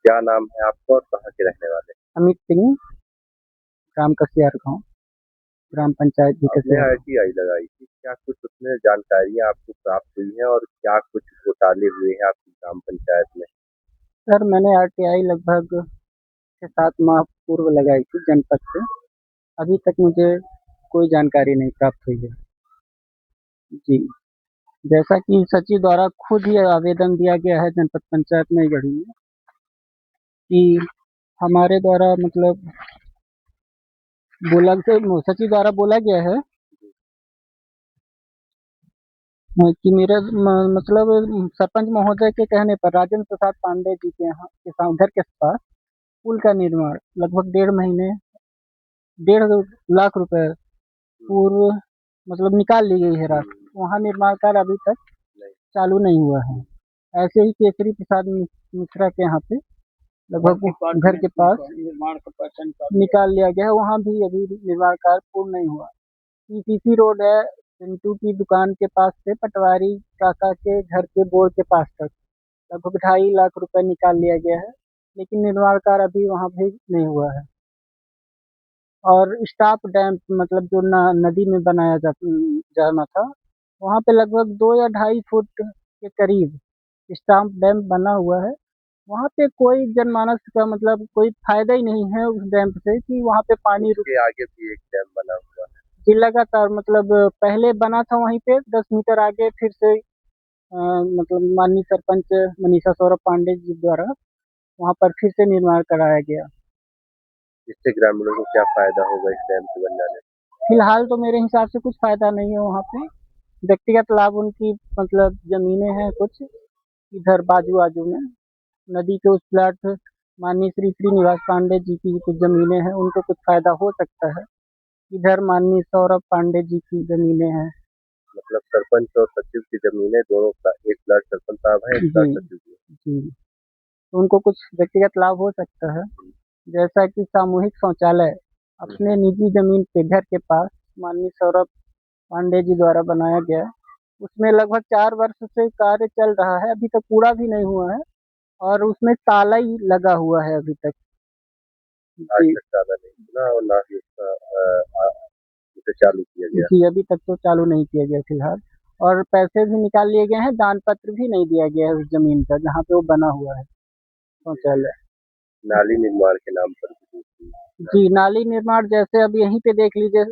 क्या नाम है आपका और कहाँ के रहने वाले हैं? अमित सिंह, ग्राम कसियार गाँव, ग्राम पंचायत भी आपने कसियार। आरटीआई लगाई थी, क्या कुछ उसमें जानकारियाँ आपको प्राप्त हुई हैं और क्या कुछ घोटाले हुए हैं आपकी ग्राम पंचायत में? सर मैंने आरटीआई लगभग 6-7 माह पूर्व लगाई थी जनपद से। अभी तक मुझे कोई जानकारी नहीं प्राप्त हुई है। जी, जैसा कि सचिव द्वारा खुद ही आवेदन दिया गया है जनपद पंचायत नई गढ़ी में कि हमारे द्वारा मतलब सचिव द्वारा बोला गया है कि मेरे मतलब सरपंच महोदय के कहने पर राजेंद्र प्रसाद पांडे जी के यहाँ घर के पास पुल का निर्माण लगभग 1.5 लाख रुपए पूर्व मतलब निकाल ली गई है राशि। वहाँ निर्माण कार्य अभी तक नहीं। चालू नहीं हुआ है। ऐसे ही केसरी प्रसाद मिश्रा के यहाँ पे लगभग घर के पास निर्माण का पैसा निकाल लिया गया है। वहाँ भी अभी निर्माण कार्य पूर्ण नहीं हुआ। पीसीसी रोड है पिंटू की दुकान के पास से पटवारी काका के घर के बोर्ड के पास तक लगभग 2.5 लाख रुपए निकाल लिया गया है, लेकिन निर्माण कार्य अभी वहाँ भी नहीं हुआ है। और स्टाफ डैम मतलब जो नदी में बनाया जाना था, वहाँ पे लगभग 2 या 2.5 फुट के करीब स्टाफ डैम बना हुआ है। वहाँ पे कोई जनमानस का मतलब कोई फायदा ही नहीं है उस डैम से कि वहाँ पे पानी रुक उसके आगे भी एक डैम बना हुआ है। जी लगातार मतलब पहले बना था वहीं पे 10 मीटर आगे फिर से मतलब माननीय सरपंच मनीषा सौरभ पांडे जी द्वारा वहाँ पर फिर से निर्माण कराया गया। इससे ग्रामीणों को क्या फायदा होगा इस डैम के बन जाने से? फिलहाल तो मेरे हिसाब से कुछ फायदा नहीं है वहाँ पे। व्यक्तिगत लाभ उनकी मतलब जमीनें हैं कुछ इधर बाजू बाजू में नदी के उस प्लाट माननीय श्री श्रीनिवास पांडे जी की कुछ जमीनें हैं, उनको कुछ फायदा हो सकता है। इधर माननीय सौरभ पांडे जी की जमीनें हैं। मतलब सरपंच और सचिव की जमीनें दोनों का, एक प्लाट सरपंच साहब है, एक प्लाट जी सचिव की है। जी, तो उनको कुछ व्यक्तिगत लाभ हो सकता है, जैसा कि सामूहिक शौचालय अपने निजी जमीन पे घर के पास माननीय सौरभ पांडे जी द्वारा बनाया गया है। उसमें लगभग 4 वर्ष से कार्य चल रहा है, अभी तक पूरा भी नहीं हुआ है और उसमें ताला ही लगा हुआ है अभी तक। आज जी तक ज्यादा नहीं सुना और ना ही उसका उसे चालू किया गया। जी, अभी तक तो चालू नहीं किया गया फिलहाल। और पैसे भी निकाल लिए गए हैं, दान पत्र भी नहीं दिया गया है उस जमीन का जहाँ पे वो बना हुआ है शौचालय। नाली निर्माण के नाम पर जी, नाली निर्माण जैसे अब यहीं पे देख लीजिए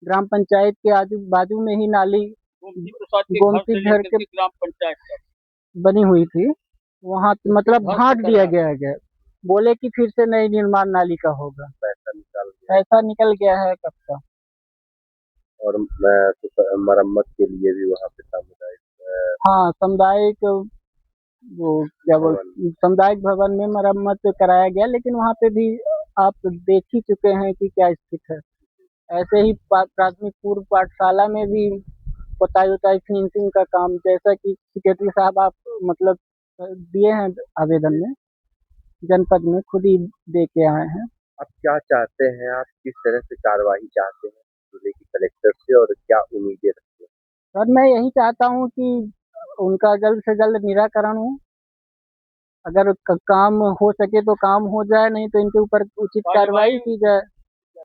ग्राम पंचायत के आजू बाजू में ही नाली गोमती घर के ग्राम पंचायत बनी हुई थी, वहाँ मतलब भाट दिया गया है। बोले कि फिर से नई निर्माण नाली का होगा, पैसा निकाल गया पैसा निकल गया है कब का। और मैं तो मरम्मत के लिए भी वहाँ पे सामुदायिक हाँ, सामुदायिक वो क्या बोल भवन। सामुदायिक भवन में मरम्मत कराया गया, लेकिन वहाँ पे भी आप देख ही चुके हैं कि क्या स्थिति है। ऐसे ही प्राथमिक पूर्व पाठशाला में भी पोताई उताई फिनिशिंग का काम जैसा कि सेक्रेटरी साहब आप मतलब दिए हैं आवेदन में, जनपद में खुद ही दे के आए हैं। आप क्या चाहते हैं, आप किस तरह से कार्यवाही चाहते हैं जिले की कलेक्टर से और क्या उम्मीदें रखते हैं? सर मैं यही चाहता हूँ कि उनका जल्द से जल्द निराकरण हो। अगर काम हो सके तो काम हो जाए, नहीं तो इनके ऊपर उचित कार्रवाई की जाए।